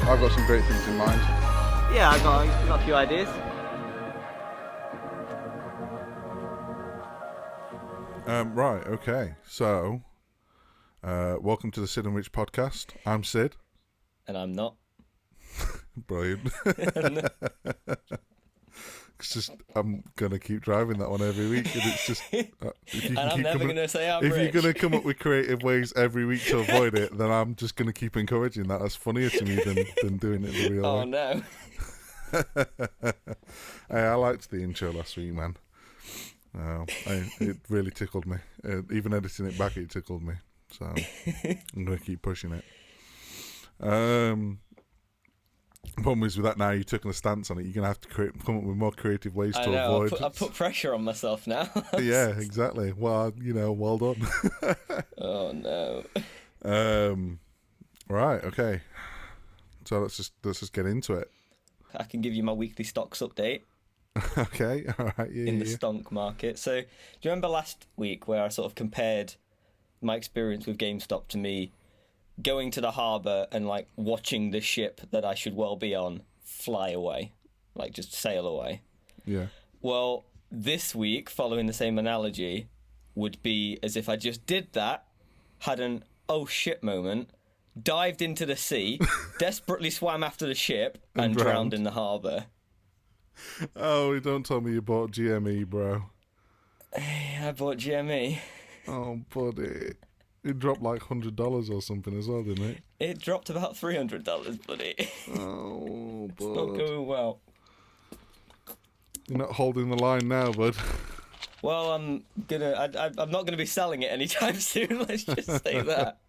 I've got some great things in mind. Yeah, I got a few ideas. Right, okay. So, welcome to the Sid and Rich podcast. I'm Sid. And I'm not. Brilliant. It's just, I'm going to keep driving that one every week. And it's just, if you And I'm never going to say I'm rich. If you're going to come up with creative ways every week to avoid it, then I'm just going to keep encouraging that. That's funnier to me than doing it the real way. Oh, no. Hey, I liked the intro last week, man. It really tickled me. Even editing it back, it tickled me. So I'm going to keep pushing it. Problem is with that now, you've taken a stance on it. You're going to have to come up with more creative ways to avoid. I put pressure on myself now. Yeah, exactly. Well, well done. Oh no. Right. Okay. So let's just get into it. I can give you my weekly stocks update. Okay. All right. Yeah. In the stock market. So, do you remember last week where I sort of compared my experience with Gamestop to me going to the harbour and like watching the ship that I should well be on fly away, like just sail away? Yeah. Well, this week, following the same analogy, would be as if I just did that, had an oh shit moment, dived into the sea, desperately swam after the ship, and drowned in the harbour. Oh, don't tell me you bought GME, bro. I bought GME. Oh, buddy. It dropped like $100 or something as well, didn't it? It dropped about $300, buddy. Oh, bud. It's not going well. You're not holding the line now, bud. Well, I'm not gonna be selling it anytime soon. Let's just say that.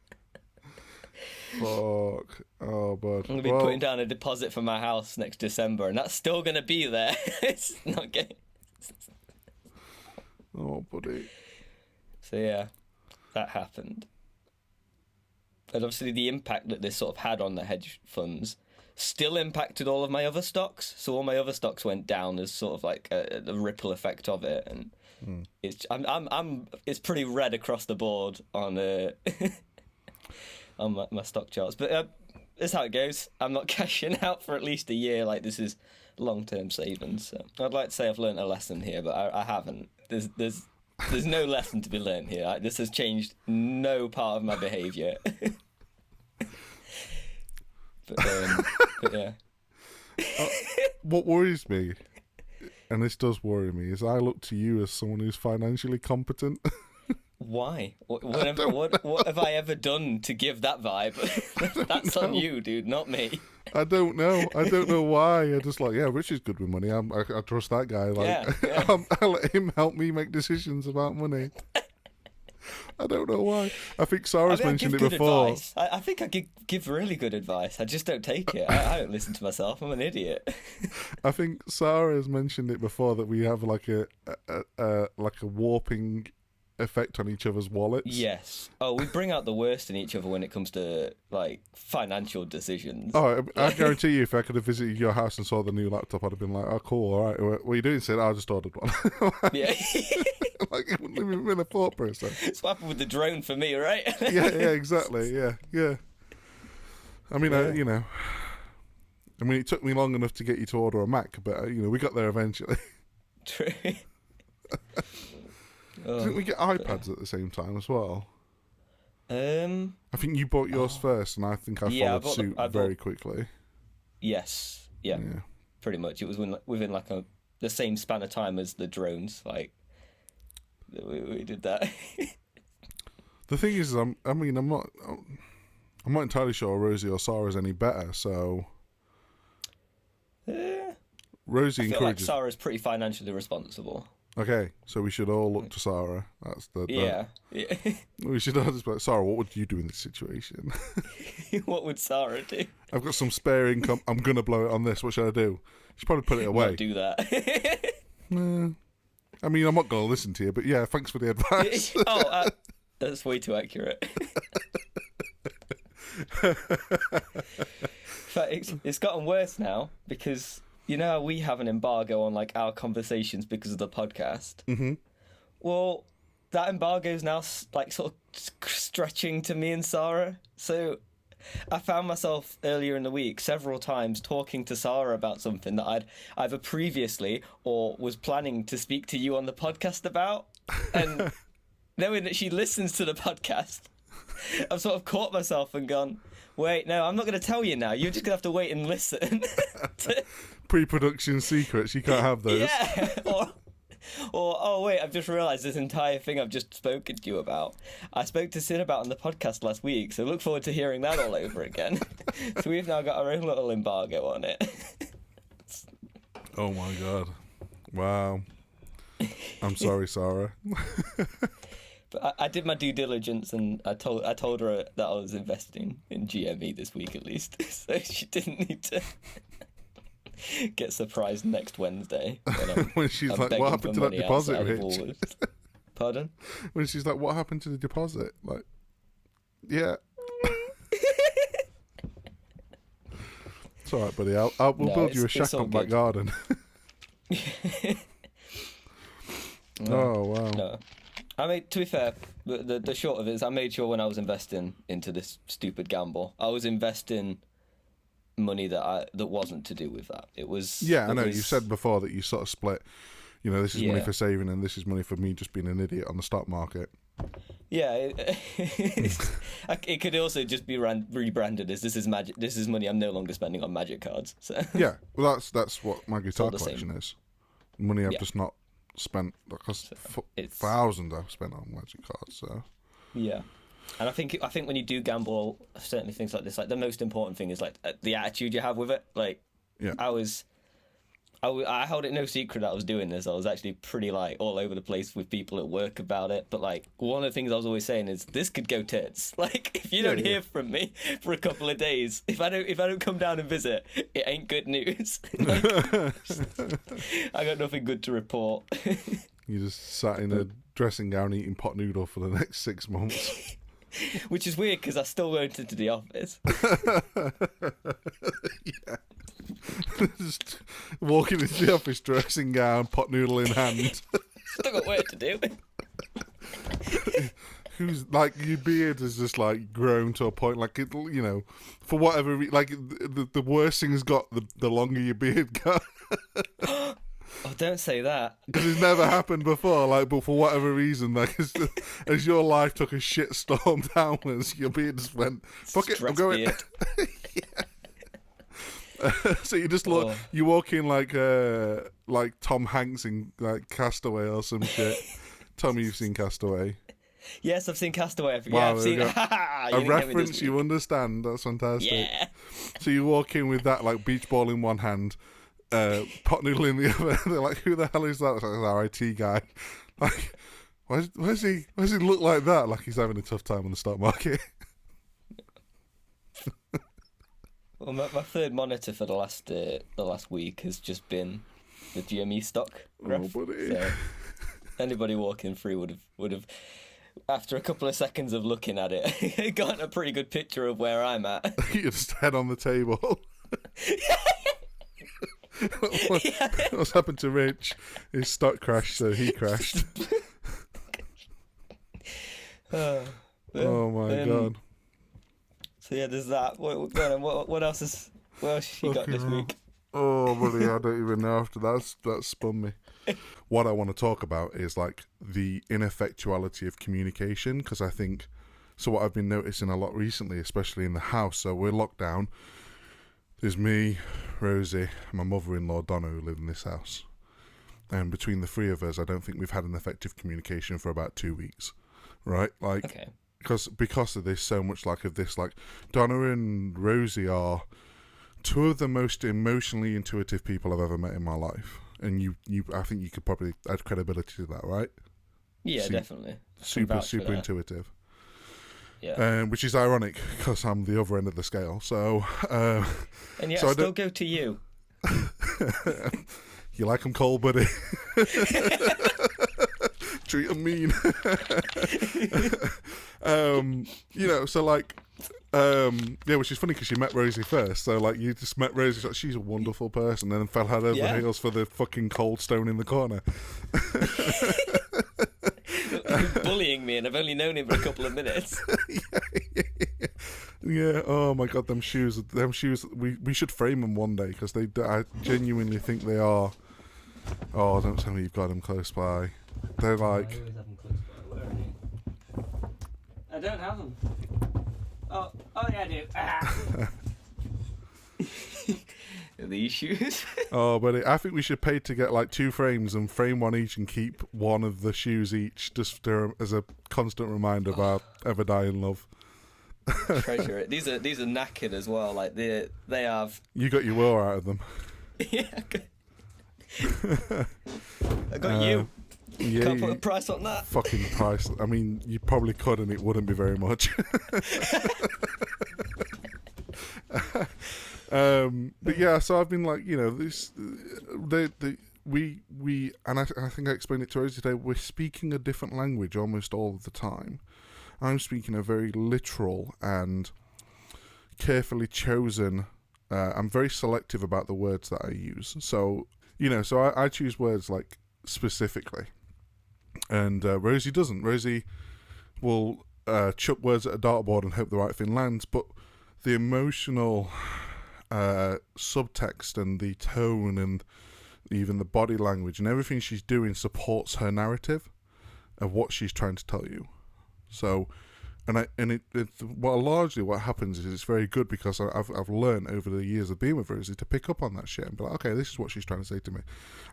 Fuck. Oh, bud. I'm gonna be putting down a deposit for my house next December, and that's still gonna be there. It's not getting. Oh, buddy. So yeah, that happened. And obviously the impact that this sort of had on the hedge funds still impacted all of my other stocks. So all my other stocks went down as sort of like a ripple effect of it, and it's pretty red across the board on on my stock charts. But that's how it goes. I'm not cashing out for at least a year. Like, this is long-term savings. So I'd like to say I've learned a lesson here, but I haven't. There's no lesson to be learned here. This has changed no part of my behaviour. but yeah. What worries me, and this does worry me, is I look to you as someone who's financially competent. Why? What have I ever done to give that vibe? That's on you, dude, not me. I don't know. I don't know why. I just like, yeah, Rich is good with money. I trust that guy. Like, yeah. I'll let him help me make decisions about money. I don't know why. I think Sarah's mentioned it before. I think I give really good advice. I just don't take it. I don't listen to myself. I'm an idiot. I think Sarah's mentioned it before that we have like a warping effect on each other's wallets. Yes. Oh, we bring out the worst in each other when it comes to like financial decisions. Oh, I guarantee you, if I could have visited your house and saw the new laptop, I'd have been like, "Oh, cool, all right. What are you doing?" Said, "I just ordered one." Yeah. Like, it wouldn't even been a thought process. It's what happened with the drone for me, right? Yeah, exactly. Yeah. I mean, yeah. It took me long enough to get you to order a Mac, but we got there eventually. True. Didn't we get iPads at the same time as well? I think you bought yours first, and I think I followed suit very quickly. Yes. Yeah. Pretty much. It was within like the same span of time as the drones. Like we did that. The thing is, I'm not entirely sure Rosie or Sarah's any better. So Rosie I feel encourages. like Sarah's pretty financially responsible. Okay, so we should all look to Sarah. That's yeah. We should all just be like, Sarah, what would you do in this situation? What would Sarah do? I've got some spare income. I'm gonna blow it on this. What should I do? She'd probably put it away. Not do that. I mean, I'm not gonna listen to you, but yeah, thanks for the advice. That's way too accurate. In fact, it's gotten worse now because you know how we have an embargo on like our conversations because of the podcast. Mm-hmm. Well, that embargo is now like sort of stretching to me and Sarah. So I found myself earlier in the week several times talking to Sarah about something that I'd either previously or was planning to speak to you on the podcast about. And knowing that she listens to the podcast, I've sort of caught myself and gone, wait, no, I'm not going to tell you now. You're just going to have to wait and listen. Pre-production secrets, you can't have those. Yeah. Or, oh, wait, I've just realised this entire thing I've just spoken to you about. I spoke to Sid about on the podcast last week, so look forward to hearing that all over again. So we've now got our own little embargo on it. Oh, my God. Wow. I'm sorry, Sarah. But I did my due diligence, and I told her that I was investing in GME this week at least, so she didn't need to get surprised next Wednesday when she's like, "What happened to that deposit, Rich?" Pardon? When she's like, "What happened to the deposit?" Like, yeah. It's all right, buddy. We'll build you a shack on back garden. Oh wow. No. I mean, to be fair, the short of it is I made sure when I was investing into this stupid gamble, I was investing money that wasn't to do with that. It was... Yeah, I know. You said before that you sort of split, this is money for saving and this is money for me just being an idiot on the stock market. Yeah, it could also just be rebranded as this is magic. This is money I'm no longer spending on magic cards. So. Yeah, well, that's what my guitar collection is. Money I've just not spent, because thousands I've spent on magic cards. So yeah, and I think when you do gamble, certainly things like this, like the most important thing is like the attitude you have with it. Like, yeah, I held it no secret that I was doing this. I was actually pretty like all over the place with people at work about it. But like one of the things I was always saying is this could go tits. Like if you don't hear from me for a couple of days, if I don't come down and visit, it ain't good news. Like, I got nothing good to report. You just sat in a dressing gown eating pot noodle for the next 6 months. Which is weird because I still went into the office. Yeah. Just walking into the office, dressing gown, pot noodle in hand. Still got work to do. Who's like your beard has just like grown to a point like it, for whatever like the worse things got, the longer your beard got. Oh, don't say that. Because it's never happened before. Like, but for whatever reason, like as your life took a shit storm downwards, your beard just went, "Fuck it, I'm going." Yeah. So you just look, you walk in like Tom Hanks in like Castaway or some shit. Tommy, you've seen Castaway? Yes, I've seen Castaway. Wow, yeah, I've seen it. A reference you understand. That's fantastic. Yeah. So you walk in with that like beach ball in one hand, pot noodle in the other. They're like, "Who the hell is that?" It's like, our IT guy. Like, why does he look like that? Like he's having a tough time on the stock market. Well, my third monitor for the last week has just been the GME stock graph. Oh, buddy. So anybody walking through would have, after a couple of seconds of looking at it, gotten a pretty good picture of where I'm at. You just head on the table. What's happened to Rich? His stock crashed, so he crashed. Oh my God. So yeah, there's that. What else you got this week? Oh, buddy, I don't even know after that spun me. What I want to talk about is like the ineffectuality of communication, because I think, so what I've been noticing a lot recently, especially in the house, so we're locked down. There's me, Rosie, and my mother-in-law Donna who live in this house. And between the three of us, I don't think we've had an effective communication for about 2 weeks. Right? Like, okay. Because of this, so much like of this, like Donna and Rosie are two of the most emotionally intuitive people I've ever met in my life, and I think you could probably add credibility to that, right? Yeah, definitely. Super intuitive. Yeah. Which is ironic because I'm the other end of the scale. So, and yet I still go to you. You like them cold, buddy. Treat them mean. So like, which is funny because you met Rosie first. So like, you just met Rosie. Like, she's a wonderful person, and then fell head over heels for the fucking cold stone in the corner. Bullying me, and I've only known him for a couple of minutes. Yeah. Oh my God, them shoes. Them shoes. We should frame them one day because I genuinely think they are. Oh, don't tell me you've got them close by. They're like. I always have them close by. Where are they? I don't have them. Oh yeah, I do. Ah. These shoes. Oh, but I think we should pay to get like 2 frames and frame one each and keep one of the shoes each, just as a constant reminder of our ever dying love. Treasure it. These are knackered as well. Like they have. You got your will out of them. Yeah. I got you. Yeah, Can't put a price on that. Fucking price. I mean, you probably could, and it wouldn't be very much. But yeah, so I've been like, this, we, and I think I explained it to Rosie today. We're speaking a different language almost all of the time. I'm speaking a very literal and carefully chosen. I'm very selective about the words that I use. So I choose words like specifically, and Rosie doesn't. Rosie will chuck words at a dartboard and hope the right thing lands, but the emotional subtext and the tone and even the body language and everything she's doing supports her narrative of what she's trying to tell you. So, largely what happens is it's very good because I've learned over the years of being with Rosie to pick up on that shit and be like, okay, this is what she's trying to say to me,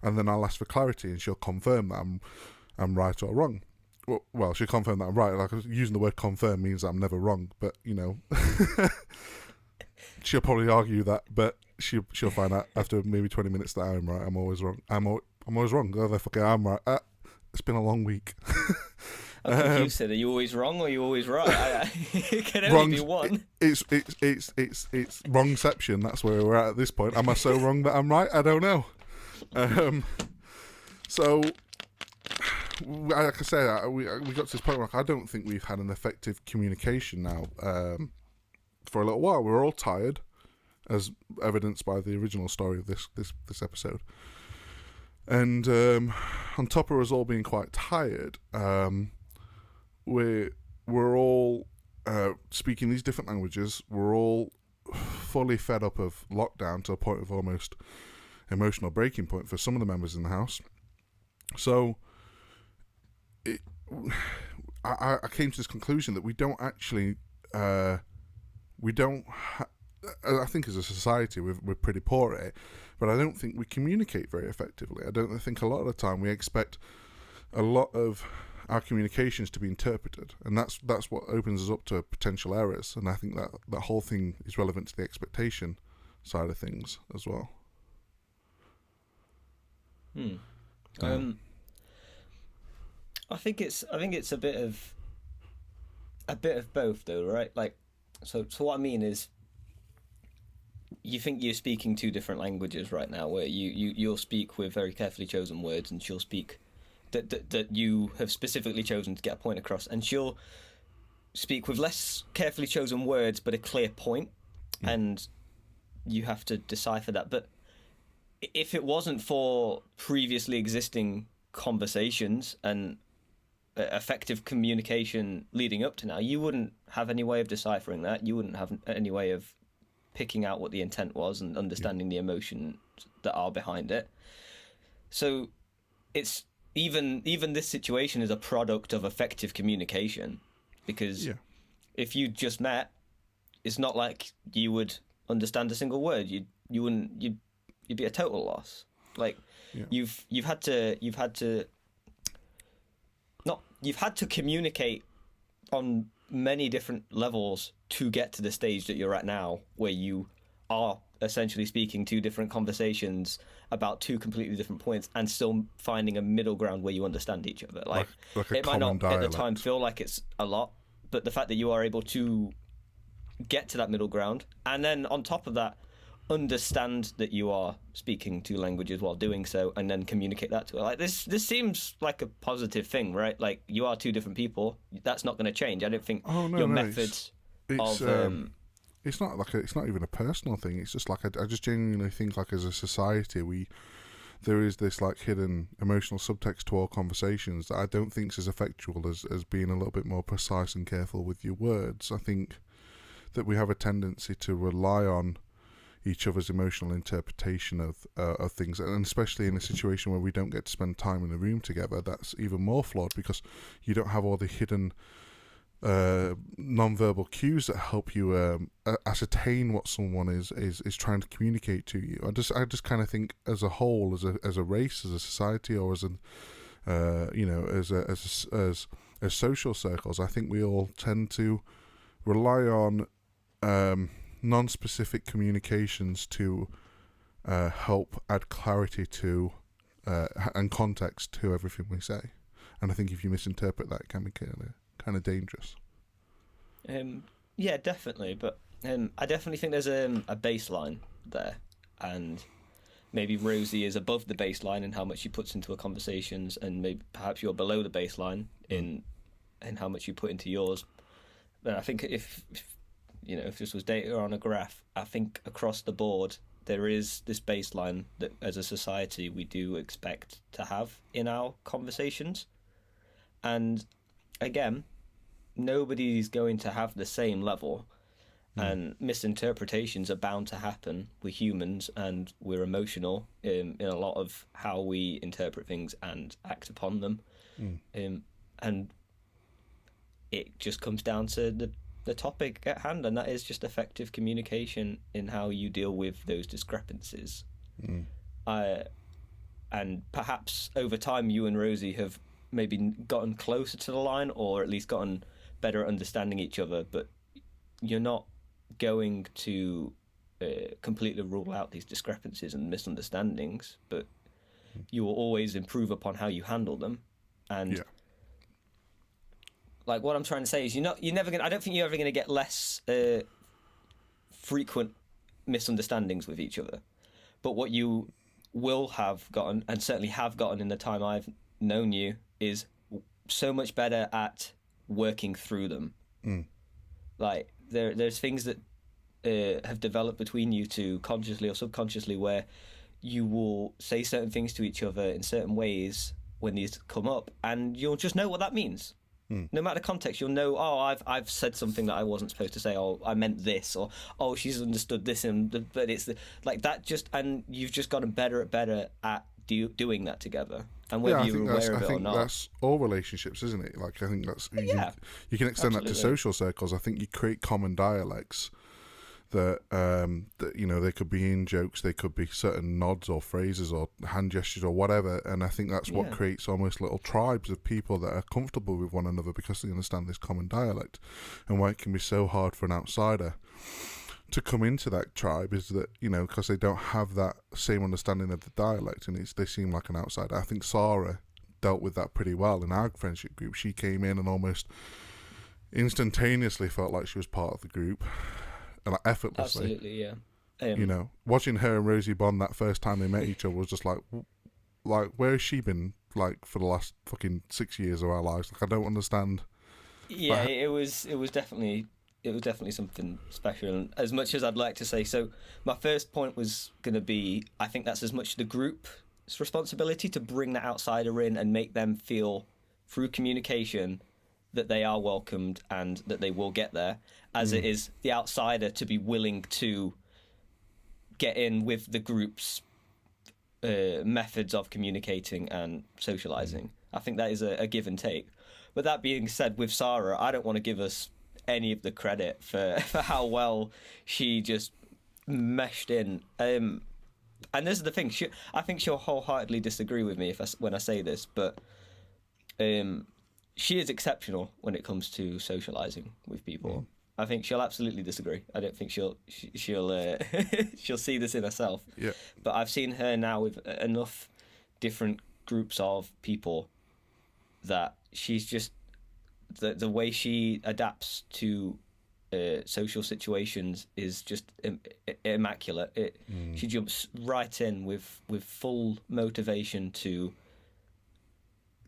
and then I'll ask for clarity and she'll confirm that I'm right or wrong. Well, she'll confirm that I'm right. Like, using the word confirm means that I'm never wrong, but she'll probably argue that, but she'll find out after maybe 20 minutes that I'm right. I'm always wrong. I'm always wrong. Oh, fucking, I'm right. It's been a long week. I'm confused. Are you always wrong or are you always right? It can only be one. It's wrongception. That's where we're at this point. Am I so wrong that I'm right? I don't know. So, like I said, we got to this point where I don't think we've had an effective communication now for a little while. We're all tired, as evidenced by the original story of this episode. And on top of us all being quite tired, we're all speaking these different languages. We're all fully fed up of lockdown to a point of almost emotional breaking point for some of the members in the house. So I came to this conclusion that we don't actually I think as a society we're pretty poor at it, but I don't think we communicate very effectively. I don't think a lot of the time we expect a lot of our communications to be interpreted, and that's what opens us up to potential errors. And I think that whole thing is relevant to the expectation side of things as well. I think it's a bit of both though, right? Like, so what I mean is, you think you're speaking 2 different languages right now, where you'll speak with very carefully chosen words, and she'll speak that you have specifically chosen to get a point across, and she'll speak with less carefully chosen words but a clear point, and you have to decipher that. But if it wasn't for previously existing conversations and effective communication leading up to now, you wouldn't have any way of deciphering that. You wouldn't have any way of picking out what the intent was and understanding the emotions that are behind it. So it's even this situation is a product of effective communication, because if you just met, it's not like you would understand a single word. You'd be a total loss. Like you've had to communicate on many different levels to get to the stage that you're at now, where you are essentially speaking 2 different conversations about 2 completely different points and still finding a middle ground where you understand each other. Like it might not dialect. At the time feel like it's a lot, but the fact that you are able to get to that middle ground, and then on top of that, understand that you are speaking 2 languages while doing so, and then communicate that to her. Like this seems like a positive thing, right? Like, you are 2 different people. That's not going to change. I don't think your methods it's not like it's not even a personal thing. It's just like I just genuinely think, like, as a society there is this like hidden emotional subtext to all conversations that I don't think is as effectual as being a little bit more precise and careful with your words. I think that we have a tendency to rely on each other's emotional interpretation of things, and especially in a situation where we don't get to spend time in the room together, that's even more flawed, because you don't have all the hidden non-verbal cues that help you ascertain what someone is trying to communicate to you. I just kind of think, as a whole, as a race, as a society, or as as social circles, I think we all tend to rely on non-specific communications to help add clarity to and context to everything we say. And I think if you misinterpret that, it can be kind of dangerous. Yeah, definitely. But I definitely think there's a baseline there, and maybe Rosie is above the baseline in how much she puts into her conversations, and maybe perhaps you're below the baseline in how much you put into yours. But I think if this was data on a graph, I think across the board there is this baseline that as a society we do expect to have in our conversations. And again, nobody's going to have the same level, and misinterpretations are bound to happen. We're humans, and we're emotional in a lot of how we interpret things and act upon them. And it just comes down to the topic at hand, and that is just effective communication in how you deal with those discrepancies. And perhaps over time you and Rosie have maybe gotten closer to the line, or at least gotten better at understanding each other, but you're not going to completely rule out these discrepancies and misunderstandings, but you will always improve upon how you handle them. And like, what I'm trying to say is, I don't think you're ever going to get less frequent misunderstandings with each other, but what you will have gotten, and certainly have gotten in the time I've known you, is so much better at working through them. Like, there's things that have developed between you two, consciously or subconsciously, where you will say certain things to each other in certain ways when these come up, and you'll just know what that means. No matter the context, you'll know, I've said something that I wasn't supposed to say, or I meant this, or she's understood this, but it's like that. And you've just gotten better at doing that together. And whether you're aware of it or not, that's all relationships, isn't it? Like, I think that's you can extend that to social circles. I think you create common dialects that they could be in jokes, they could be certain nods or phrases or hand gestures or whatever, and I think that's what creates almost little tribes of people that are comfortable with one another because they understand this common dialect. And why it can be so hard for an outsider to come into that tribe is that, because they don't have that same understanding of the dialect, and they seem like an outsider. I think Sarah dealt with that pretty well in our friendship group. She came in and almost instantaneously felt like she was part of the group, and like, effortlessly. Absolutely, yeah. Watching her and Rosie bond that first time they met each other was just like where has she been, like, for the last fucking 6 years of our lives? Like, I don't understand. Yeah, it was definitely something special. And as much as I'd like to say, so my first point was going to be, I think that's as much the group's responsibility to bring the outsider in and make them feel, through communication, that they are welcomed and that they will get there, as it is the outsider to be willing to get in with the group's methods of communicating and socializing. I think that is a give and take. But that being said, with Sarah, I don't want to give us any of the credit for how well she just meshed in. And this is the thing, I think she'll wholeheartedly disagree with me when I say this, but she is exceptional when it comes to socializing with people. I think she'll absolutely disagree. I don't think she'll she'll see this in herself. Yeah. But I've seen her now with enough different groups of people that she's just the way she adapts to social situations is just immaculate. She jumps right in with full motivation to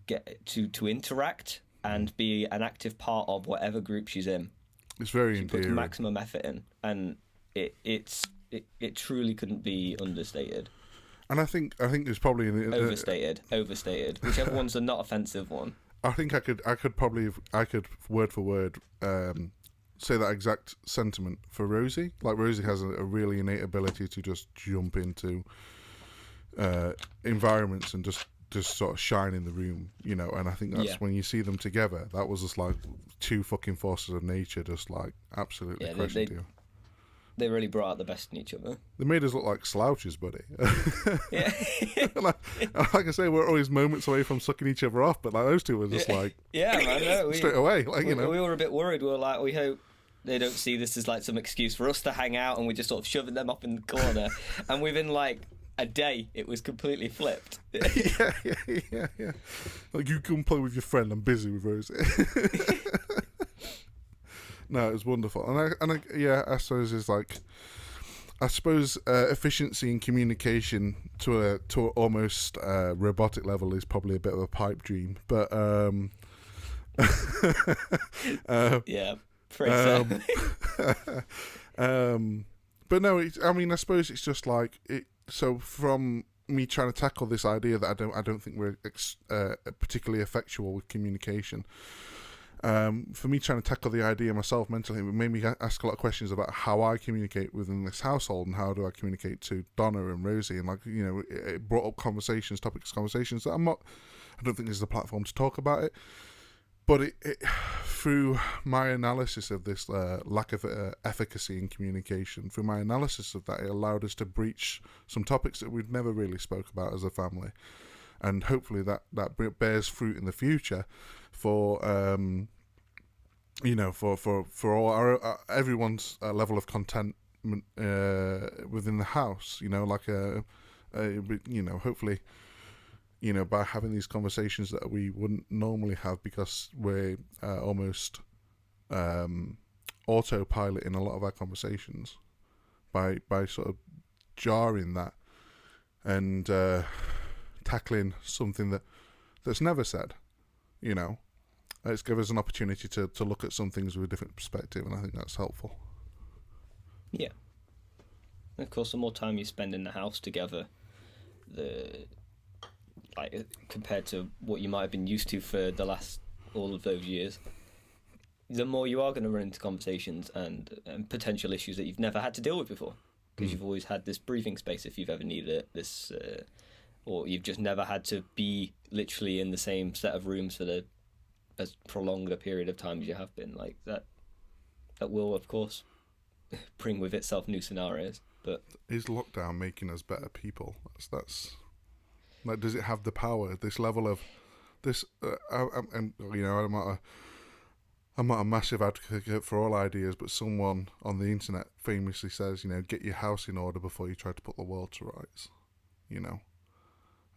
get to interact and be an active part of whatever group she's in. It's very she endearing. Puts maximum effort in, and it truly couldn't be understated. And I think there's probably overstated, whichever one's the not offensive one. I think I could word for word say that exact sentiment for Rosie. Like Rosie has a really innate ability to just jump into environments and just sort of shine in the room, you know. And I think that's when you see them together, that was just like two fucking forces of nature, just like absolutely crashing you. They really brought out the best in each other. They made us look like slouches, buddy. Yeah. like I say, we're always moments away from sucking each other off, but like those two were just like, yeah, man, no, straight away. Like, we were a bit worried. We were like, we hope they don't see this as like some excuse for us to hang out, and we're just sort of shoving them up in the corner. And within like a day, it was completely flipped. yeah. Like, you come play with your friend. I'm busy with Rosie. No, it was wonderful, and I suppose it's like, efficiency in communication to a almost robotic level is probably a bit of a pipe dream, but yeah, pretty but no, I suppose it's just like it. So from me trying to tackle this idea that I don't think we're particularly effectual with communication. For me trying to tackle the idea myself mentally, it made me ask a lot of questions about how I communicate within this household and how do I communicate to Donna and Rosie, and like, you know, it brought up conversations that I don't think this is a platform to talk about it, but it through my analysis of this lack of efficacy in communication, through my analysis of that, it allowed us to breach some topics that we've never really spoke about as a family, and hopefully that bears fruit in the future for you know, for all our everyone's level of contentment within the house, you know, like you know, hopefully, you know, by having these conversations that we wouldn't normally have because we're almost autopilot in a lot of our conversations, by sort of jarring that and tackling something that's never said, you know. It's given us an opportunity to look at some things with a different perspective, and I think that's helpful. Yeah. And of course, the more time you spend in the house together, compared to what you might have been used to for the last all of those years, the more you are going to run into conversations and potential issues that you've never had to deal with before, because you've always had this breathing space if you've ever needed it, or you've just never had to be literally in the same set of rooms for as prolonged a period of time as you have been. Like that will, of course, bring with itself new scenarios. But is lockdown making us better people? That's like, does it have the power? This level of this, and you know, I'm not a massive advocate for all ideas, but someone on the internet famously says, you know, get your house in order before you try to put the world to rights. You know.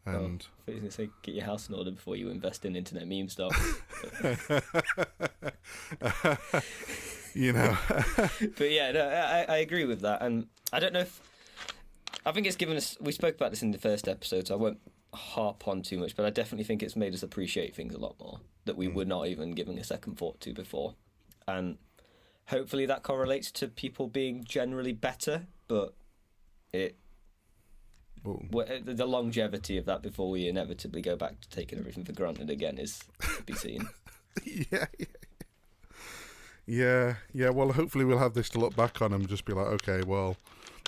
And I was going to say, get your house in order before you invest in internet meme stuff. You know. But yeah, no, I agree with that. And I don't know if... I think it's given us... We spoke about this in the first episode, so I won't harp on too much, but I definitely think it's made us appreciate things a lot more that we were not even giving a second thought to before. And hopefully that correlates to people being generally better, but the longevity of that before we inevitably go back to taking everything for granted again is to be seen. Yeah. Well, hopefully we'll have this to look back on and just be like, okay, well,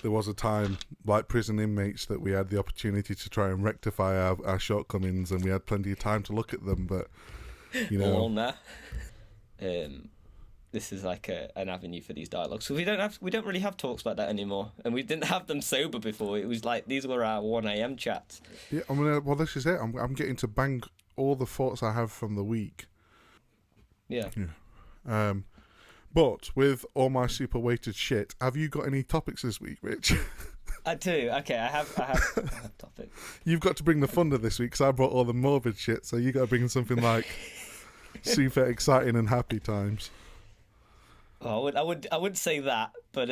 there was a time, like prison inmates, that we had the opportunity to try and rectify our shortcomings, and we had plenty of time to look at them. But you know, on that, this is like an avenue for these dialogues. So we don't really have talks like that anymore, and we didn't have them sober before. It was like these were our 1 a.m. chats. Yeah, I mean, well, this is it. I'm getting to bang all the thoughts I have from the week. Yeah. But with all my super weighted shit, have you got any topics this week, Rich? I do. Okay, I have topics. You've got to bring the fun to this week because I brought all the morbid shit, so you got to bring something like super exciting and happy times. Oh, I would say that, but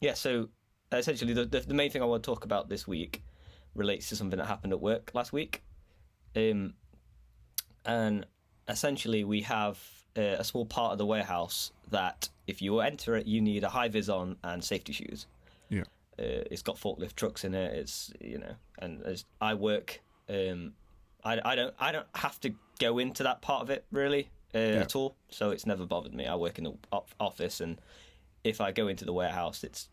yeah. So essentially, the main thing I want to talk about this week relates to something that happened at work last week, and essentially we have a small part of the warehouse that if you enter it, you need a high vis on and safety shoes. Yeah, it's got forklift trucks in it. It's, you know, and as I work, I don't have to go into that part of it really. at all, so it's never bothered me. I work in the office, and if I go into the warehouse, it's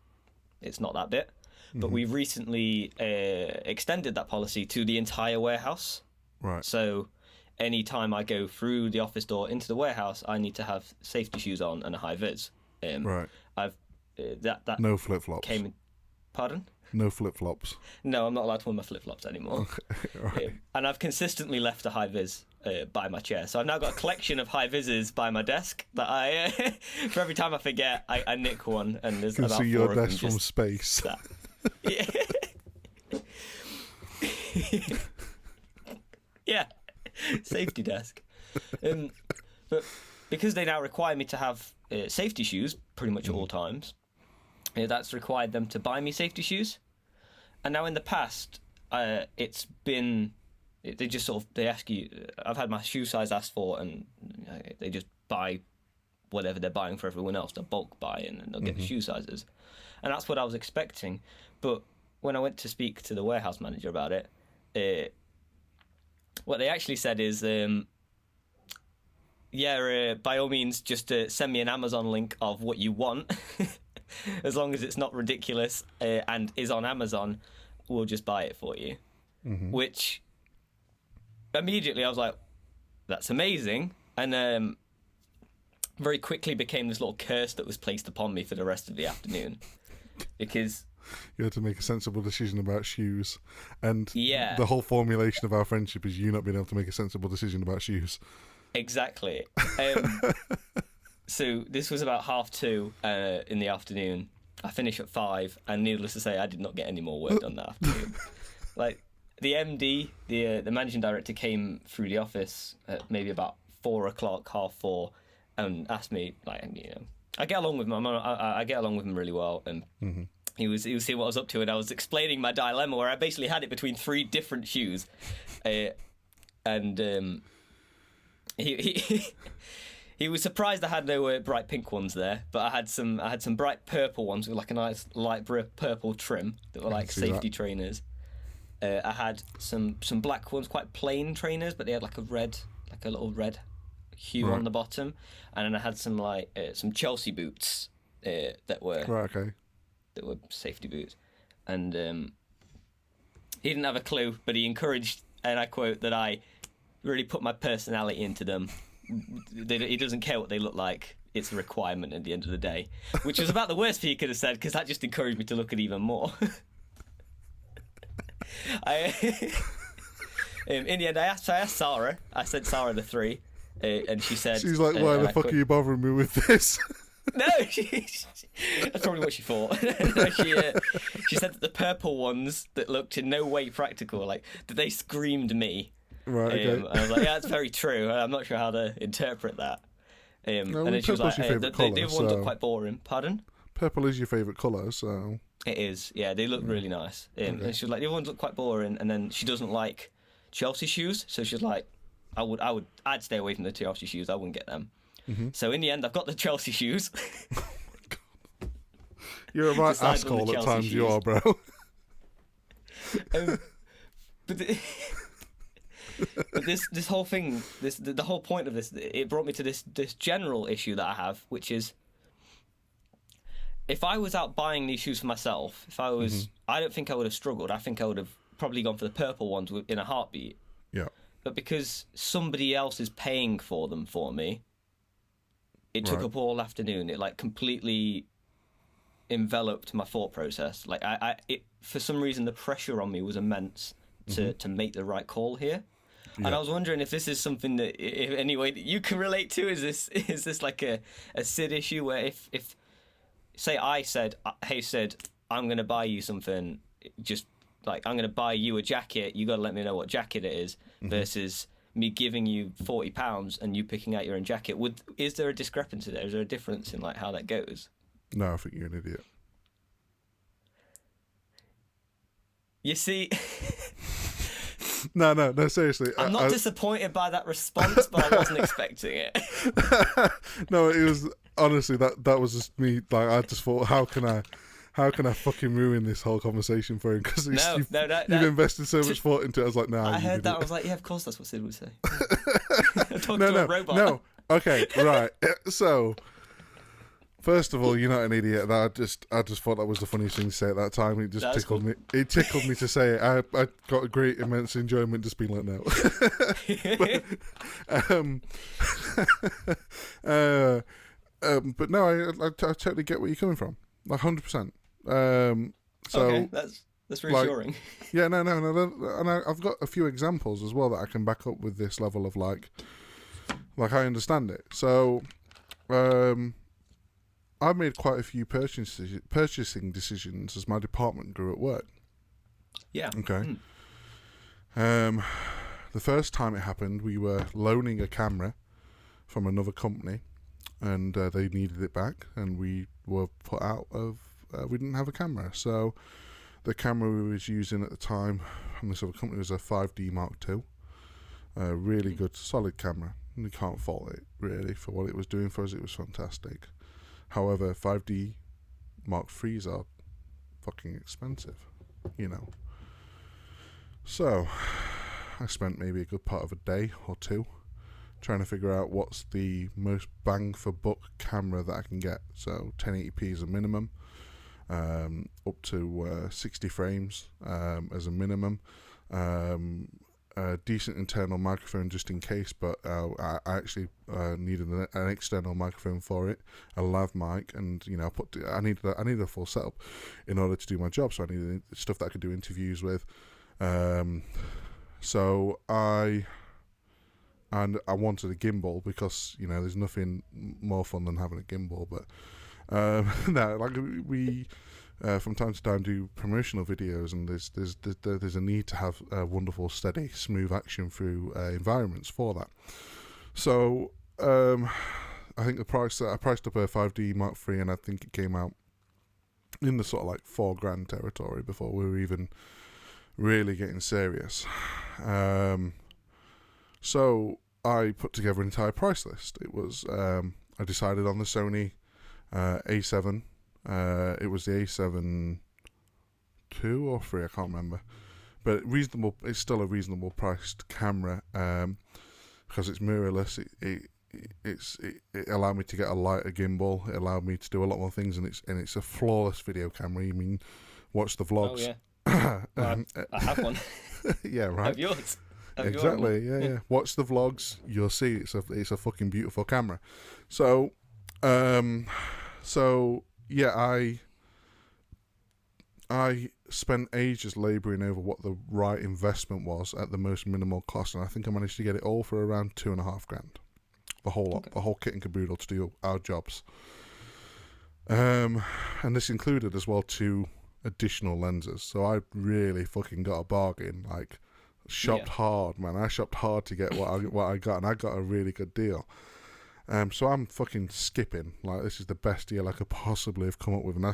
not that bit. But we've recently extended that policy to the entire warehouse. Right. So any time I go through the office door into the warehouse, I need to have safety shoes on and a high vis. Right. I've that no flip flops. Pardon? No flip flops. No, I'm not allowed to wear my flip flops anymore. Right. And I've consistently left a high vis by my chair, so I've now got a collection of high vises by my desk that I, for every time I forget, I nick one, and there's You can about see 4 your of them desk from just space. Yeah. Yeah, safety desk. But because they now require me to have safety shoes pretty much at all times, that's required them to buy me safety shoes. And now in the past, it's been they just sort of they ask you. I've had my shoe size asked for, and they just buy whatever they're buying for everyone else. They'll bulk buy and they'll get the shoe sizes, and that's what I was expecting. But when I went to speak to the warehouse manager about it, what they actually said is, by all means, just send me an Amazon link of what you want. As long as it's not ridiculous and is on Amazon, we'll just buy it for you. Which, immediately I was like, that's amazing. And very quickly became this little curse that was placed upon me for the rest of the afternoon. Because you had to make a sensible decision about shoes, and yeah, the whole formulation of our friendship is you not being able to make a sensible decision about shoes. Exactly. So this was about 2:30 in the afternoon. I finished at 5, and needless to say, I did not get any more work done that afternoon. Like the MD, the managing director, came through the office at maybe about 4:00, 4:30, and asked me, like, I get along with him. I get along with him really well, and he was seeing what I was up to, and I was explaining my dilemma where I basically had it between 3 different shoes, and he was surprised I had no bright pink ones there, but I had some bright purple ones with like a nice light purple trim that were like safety trainers. I had some black ones, quite plain trainers, but they had like a little red hue on the bottom, and then I had some Chelsea boots that were safety boots, and he didn't have a clue, but he encouraged, and I quote, that I really put my personality into them. He doesn't care what they look like. It's a requirement at the end of the day, which was about the worst he could have said, because that just encouraged me to look at even more. In the end, I asked Sarah. I sent Sarah the 3, and she said, she's like, "Why the fuck are you bothering me with this?" No, that's probably what she thought. She said that the purple ones that looked in no way practical, like that they screamed me. Right. Okay. I was like, yeah, that's very true. I'm not sure how to interpret that. And then she was like, the other ones look quite boring. Pardon? Purple is your favourite colour, so it is. Yeah, they look really nice. And she was like, the other ones look quite boring. And then she doesn't like Chelsea shoes, so she's like, I'd stay away from the Chelsea shoes. I wouldn't get them. So in the end, I've got the Chelsea shoes. Oh my God. You're a right asshole at times, shoes. You are, bro. But this whole thing, the whole point of this, it brought me to this general issue that I have, which is, if I was out buying these shoes for myself, I don't think I would have struggled. I think I would have probably gone for the purple ones in a heartbeat. Yeah. But because somebody else is paying for them for me, it took up all afternoon. It like completely enveloped my thought process. Like for some reason, the pressure on me was immense to make the right call here. Yeah. And I was wondering if this is something that, in any way, that you can relate to. Is this like a Sid issue where if say I said, hey Sid, I'm going to buy you something, just like I'm going to buy you a jacket, you got to let me know what jacket it is, versus me giving you £40 and you picking out your own jacket. Is there a discrepancy there? Is there a difference in like how that goes? No, I think you're an idiot. You see. No, seriously. I'm not disappointed by that response, but I wasn't expecting it. No, it was honestly that was just me. Like, I just thought, how can I fucking ruin this whole conversation for him? Because you've invested so much thought into it. I was like, nah. I heard that. I was like, yeah, of course, that's what Sid would say. No, Okay, right. So, first of all, you're not an idiot. I just thought that was the funniest thing to say at that time. It just tickled me. It tickled me to say it. I got a great, immense enjoyment just being like, no. But no, I totally get where you're coming from. 100%. So, okay, that's reassuring. Like, yeah, no. And I've got a few examples as well that I can back up with this level of like I understand it. So, I made quite a few purchasing decisions as my department grew at work. Yeah. Okay. The first time it happened, we were loaning a camera from another company, and they needed it back, and we were put out of. We didn't have a camera, so the camera we was using at the time from this other company was a 5D Mark II. A really good, solid camera. You can't fault it, really, for what it was doing for us. It was fantastic. However, 5D Mark IIIs are fucking expensive, you know. So, I spent maybe a good part of a day or two trying to figure out what's the most bang for buck camera that I can get. So, 1080p is a minimum, up to 60 frames as a minimum. A decent internal microphone just in case, but I actually needed an external microphone for it, a lav mic, and you know I needed a full setup in order to do my job. So I needed stuff that I could do interviews with. So I wanted a gimbal because you know there's nothing more fun than having a gimbal. But no, like we. From time to time do promotional videos, and there's a need to have wonderful, steady, smooth action through environments for that. So I think I priced up a 5D Mark III, and I think it came out in the sort of like $4,000 territory before we were even really getting serious. So I put together an entire price list. It was I decided on the Sony A7. It was the A7 II or 3, I can't remember, but reasonable. It's still a reasonable priced camera because it's mirrorless. It allowed me to get a lighter gimbal. It allowed me to do a lot more things, and it's a flawless video camera. You mean watch the vlogs? Oh yeah, I have one. Yeah, right. Have yours? Exactly. Yeah. Watch the vlogs. You'll see it's a fucking beautiful camera. So, yeah, I spent ages labouring over what the right investment was at the most minimal cost, and I think I managed to get it all for around $2,500. The whole lot, the whole kit and caboodle to do our jobs. And this included as well 2 additional lenses. So I really fucking got a bargain. Like, shopped hard, man. I shopped hard to get what I got, and I got a really good deal. So I'm fucking skipping. Like, this is the best deal I could possibly have come up with, and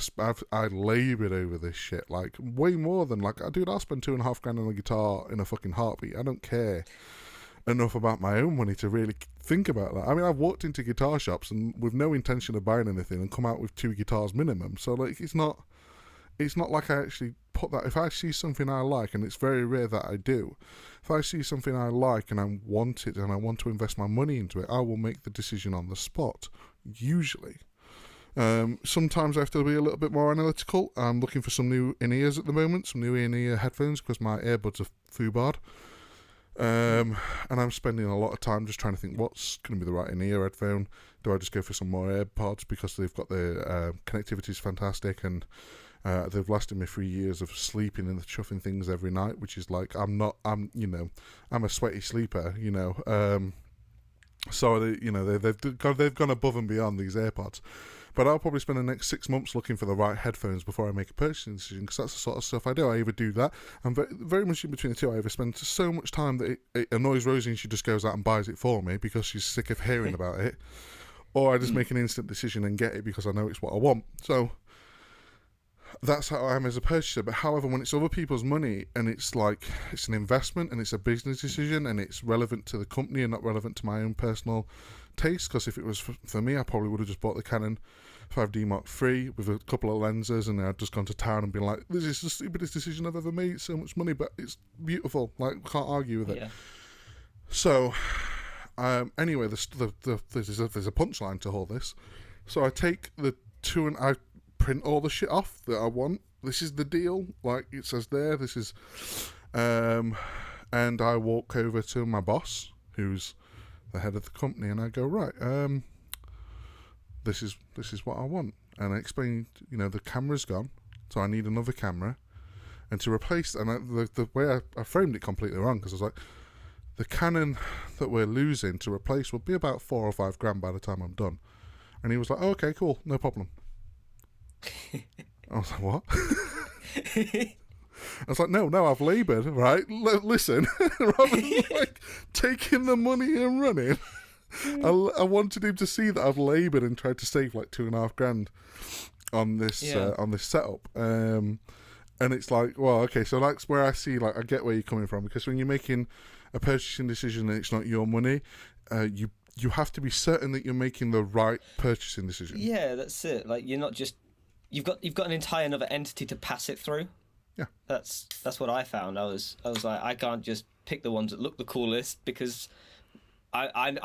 I laboured over this shit like way more than like, dude, I'll spend $2,500 on a guitar in a fucking heartbeat. I don't care enough about my own money to really think about that. I mean, I've walked into guitar shops and with no intention of buying anything and come out with 2 guitars minimum. So like, it's not like I actually put that. If I see something I like, and it's very rare that I do, if I see something I like and I want it and I want to invest my money into it, I will make the decision on the spot, usually. Sometimes I have to be a little bit more analytical. I'm looking for some new in-ears at the moment, some new in-ear headphones, because my earbuds are foobarred. And I'm spending a lot of time just trying to think what's going to be the right in-ear headphone. Do I just go for some more AirPods because they've got the connectivity is fantastic, and they've lasted me 3 years of sleeping and chuffing things every night, which is like, I'm a sweaty sleeper, you know. So they've gone above and beyond these AirPods. But I'll probably spend the next 6 months looking for the right headphones before I make a purchasing decision, because that's the sort of stuff I do. I either do that, I'm very, very much in between the two. I either spend so much time that it annoys Rosie and she just goes out and buys it for me because she's sick of hearing about it, or I just make an instant decision and get it because I know it's what I want. So that's how I am as a purchaser. But however, when it's other people's money and it's like, it's an investment and it's a business decision and it's relevant to the company and not relevant to my own personal taste, because if it was for me, I probably would have just bought the Canon 5D Mark III with a couple of lenses, and I'd just gone to town and been like, this is the stupidest decision I've ever made. It's so much money, but it's beautiful. Like, can't argue with it. Yeah. So Anyway, there's a punchline to all this. So I take the two and I print all the shit off that I want. This is the deal. Like it says there. This is, and I walk over to my boss, who's the head of the company, and I go, right, this is what I want. And I explain, the camera's gone, so I need another camera, and to replace. And the way I framed it completely wrong, because I was like, the Canon that we're losing to replace will be about $4 or $5 by the time I'm done. And he was like, oh, okay, cool, no problem. I was like, what? I was like, no, I've laboured, right? Listen, rather than like taking the money and running, I wanted him to see that I've laboured and tried to save like $2.5 on this setup. And it's like, well, okay, so that's where I see, like, I get where you're coming from, because when you're making a purchasing decision and it's not your money, you have to be certain that you're making the right purchasing decision. Yeah, that's it. Like, you're not just you've got an entire another entity to pass it through. Yeah, that's what I found. I was like, I can't just pick the ones that look the coolest, because I'm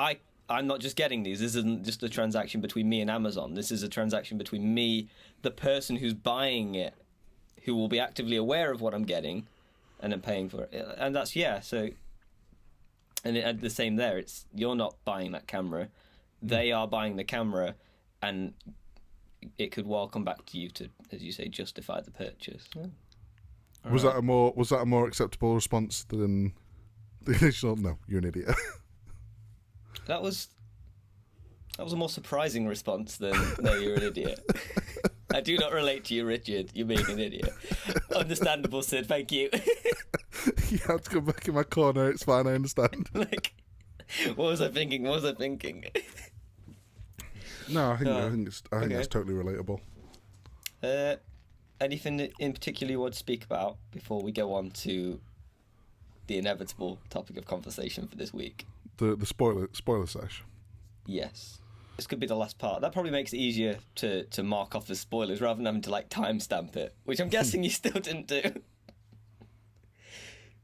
not just getting these. This isn't just a transaction between me and Amazon. This is a transaction between me, the person who's buying it, who will be actively aware of what I'm getting, and then paying for it. And that's, so... And the same there. It's, you're not buying that camera. They are buying the camera, and it could well come back to you to, as you say, justify the purchase. Yeah. Was that a more acceptable response than the initial? No, you're an idiot. That was a more surprising response than no, you're an idiot. I do not relate to you, Richard. You're being an idiot. Understandable, Sid. Thank you. You have to go back in my corner. It's fine. I understand. Like, what was I thinking? No, I think it's totally relatable. Anything in particular you want to speak about before we go on to the inevitable topic of conversation for this week? The spoiler sesh. Yes. This could be the last part. That probably makes it easier to mark off as spoilers rather than having to like timestamp it, which I'm guessing you still didn't do.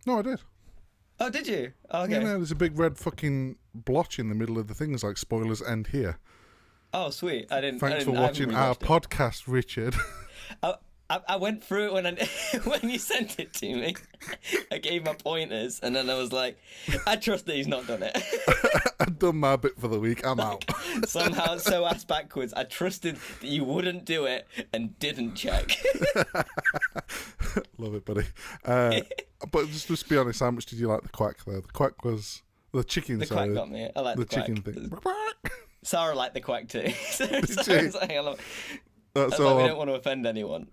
No, I did. Oh, did you? Oh, okay. Yeah, no, there's a big red fucking blotch in the middle of the things like spoilers end here. Oh, sweet. Thanks for watching our podcast, Richard. I went through it when you sent it to me. I gave my pointers, and then I was like, I trust that he's not done it. I've done my bit for the week. I'm out. Somehow, so ass backwards, I trusted that you wouldn't do it and didn't check. Love it, buddy. But just be honest, how much did you like the quack there? The quack was the chicken. The quack got me. I like the quack. Chicken thing. Sarah liked the quack too. That's all. We don't want to offend anyone.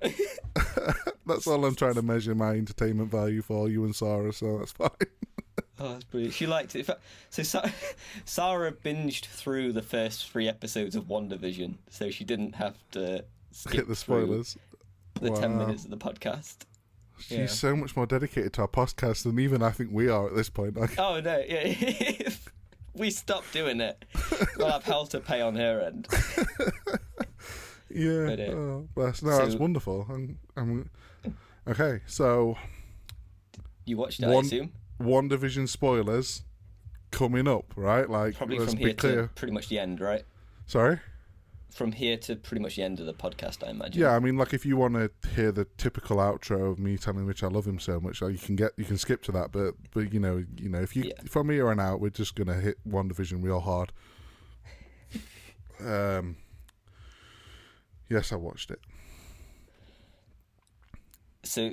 That's all I'm trying to measure my entertainment value for, you and Sarah, so that's fine. Oh, that's brilliant. She liked it. So Sarah binged through the first 3 episodes of Wanda Vision, so she didn't have to skip the spoilers. The 10 minutes of the podcast. She's so much more dedicated to our podcast than even I think we are at this point. Oh, no. Yeah. If we stop doing it, we'll have hell to pay on her end. Yeah, that's wonderful. I'm okay. So you watched it, I assume. Wanda Vision spoilers coming up, right? Like probably from here to pretty much the end, right? Sorry. From here to pretty much the end of the podcast, I imagine. Yeah, I mean, like if you want to hear the typical outro of me telling Rich I love him so much, like, you can skip to that. But you know, if you from here on out, we're just gonna hit Wanda Vision real hard. Yes, I watched it. So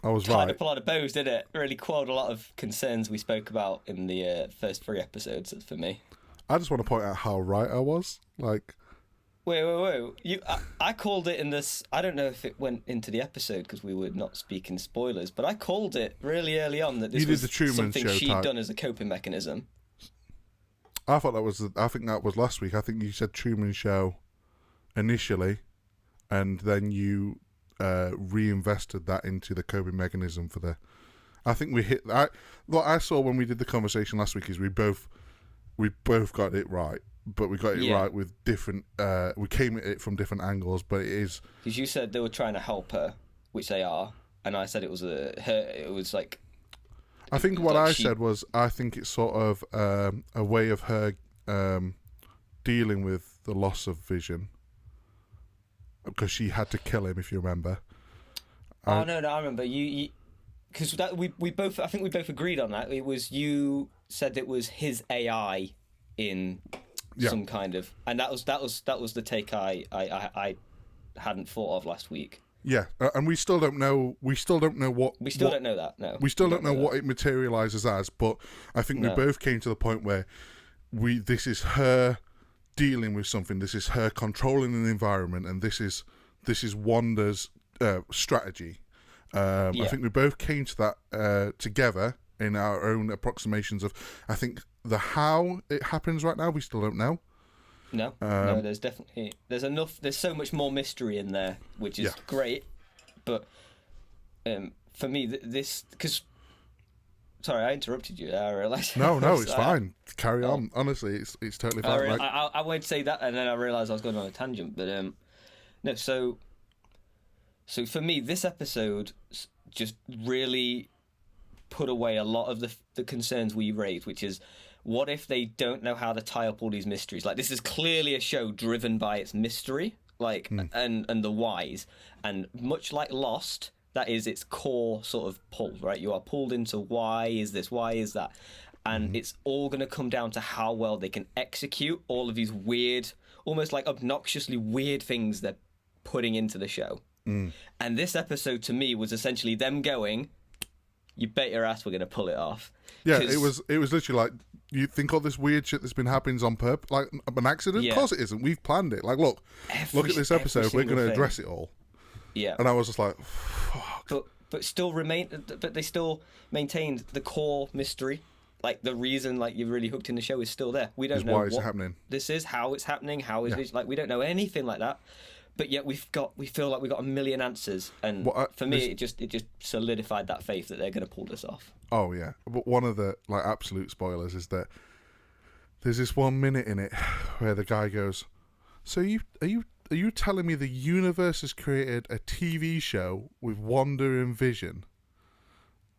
I was tied right. up a lot of bows, did it? Really quelled a lot of concerns we spoke about in the first 3 episodes for me. I just want to point out how right I was. Like, wait. I called it in this. I don't know if it went into the episode because we were not speaking spoilers, but I called it really early on that this was something she'd done as a coping mechanism. I thought that was. I think that was last week. I think you said Truman Show initially, and then you reinvested that into the coping mechanism for the. I think we hit. What I saw when we did the conversation last week is we both got it right, but we got it right with different. We came at it from different angles, but it is because you said they were trying to help her, which they are, and I said it was her. It was like. I think what I said was, I think it's sort of a way of her dealing with the loss of Vision, because she had to kill him, if you remember. No, I remember you because we both, I think we both agreed on that. It was, you said it was his AI in some kind of, and that was the take I hadn't thought of last week. Yeah, and we still don't know. We still don't know what. We still don't know that. No, we still don't know what it materializes as. But I think we both came to the point where this is her dealing with something. This is her controlling an environment, and this is Wanda's strategy. I think we both came to that together in our own approximations of. I think the how it happens right now, we still don't know. No, there's enough. There's so much more mystery in there, which is great. But for me, this, because, sorry, I interrupted you. I realised. No, it's fine. Carry on. Honestly, it's totally fine. I won't say that, and then I realised I was going on a tangent. But no, so for me, this episode just really put away a lot of the concerns we raised, which is, what if they don't know how to tie up all these mysteries? Like, this is clearly a show driven by its mystery, like, and the whys. And much like Lost, that is its core sort of pull, right? You are pulled into, why is this? Why is that? And it's all going to come down to how well they can execute all of these weird, almost like obnoxiously weird things they're putting into the show. And this episode, to me, was essentially them going, you bet your ass we're going to pull it off. Yeah, it was literally like, you think all this weird shit that's been happening on purpose, like an accident? Yeah. Of course it isn't. We've planned it. Like, look at this episode. We're going to address it all. Yeah. And I was just like, fuck. But they still maintained the core mystery. Like, the reason, like, you're really hooked in the show is still there. We don't know why it's happening. This is, how it's happening, how is it, like, we don't know anything like that. But yet we feel like we got a million answers, and for me, it just solidified that faith that they're going to pull this off. Oh yeah, but one of the like absolute spoilers is that there's this 1 minute in it where the guy goes, "So are you telling me the universe has created a TV show with Wanda and Vision?"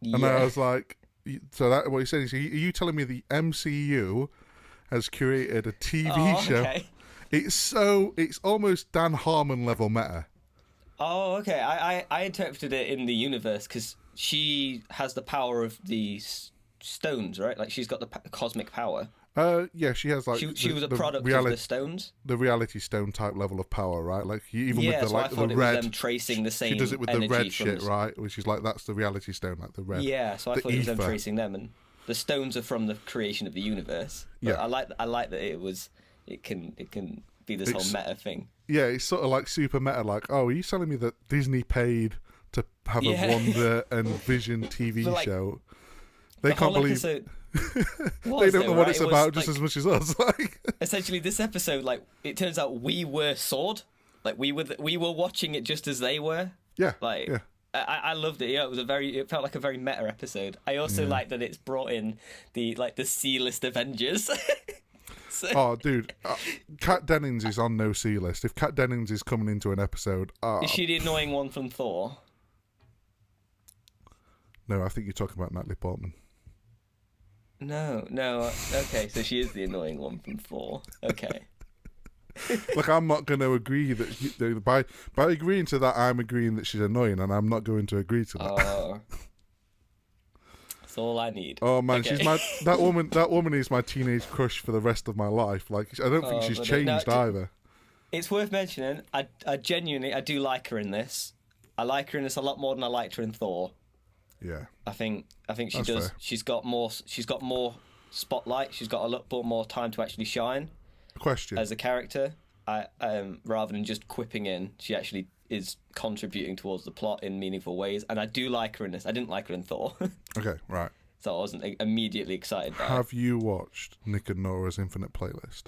Yeah. And I was like, "So that what he said is, are you telling me the MCU has created a TV show?" Okay. It's almost Dan Harmon level meta. Oh, okay. I interpreted it in the universe because she has the power of the stones, right? Like, she's got the cosmic power. Yeah, she has like she was a product of the stones. The reality stone type level of power, right? Like, even with the so like I thought the it red, was them tracing the same. She does it with the red shit, right? Which is like, that's the reality stone, like the red. Yeah, so I thought it was them tracing them, and the stones are from the creation of the universe. But yeah, I like that it can be this whole meta thing. Yeah, it's sort of like super meta. Like, oh, are you telling me that Disney paid to have a Wanda and Vision TV show? They can't believe. They don't know what it's about just as much as us. Like, essentially, this episode, like, it turns out we were Sword. Like, we were watching it just as they were. Yeah. Like, yeah. I loved it. Yeah, it felt like a very meta episode. I also like that it's brought in the C-list Avengers. Oh, dude, Kat Dennings is on no C list. If Kat Dennings is coming into an episode, is she the annoying one from Thor? No, I think you're talking about Natalie Portman. No. Okay, so she is the annoying one from Thor. Okay. Look, I'm not going to agree that by agreeing to that, I'm agreeing that she's annoying, and I'm not going to agree to that. Oh. That's all I need. Oh man, okay. That woman is my teenage crush for the rest of my life. Like, I don't think she's changed either. It's worth mentioning. I genuinely do like her in this. I like her in this a lot more than I liked her in Thor. Yeah. I think she does. Fair. She's got more spotlight. She's got a lot more time to actually shine. Question. As a character, rather than just quipping in, she actually is contributing towards the plot in meaningful ways, and I do like her in this. I didn't like her in Thor. Okay, right. So I wasn't immediately excited by it. Have you watched Nick and Nora's Infinite Playlist?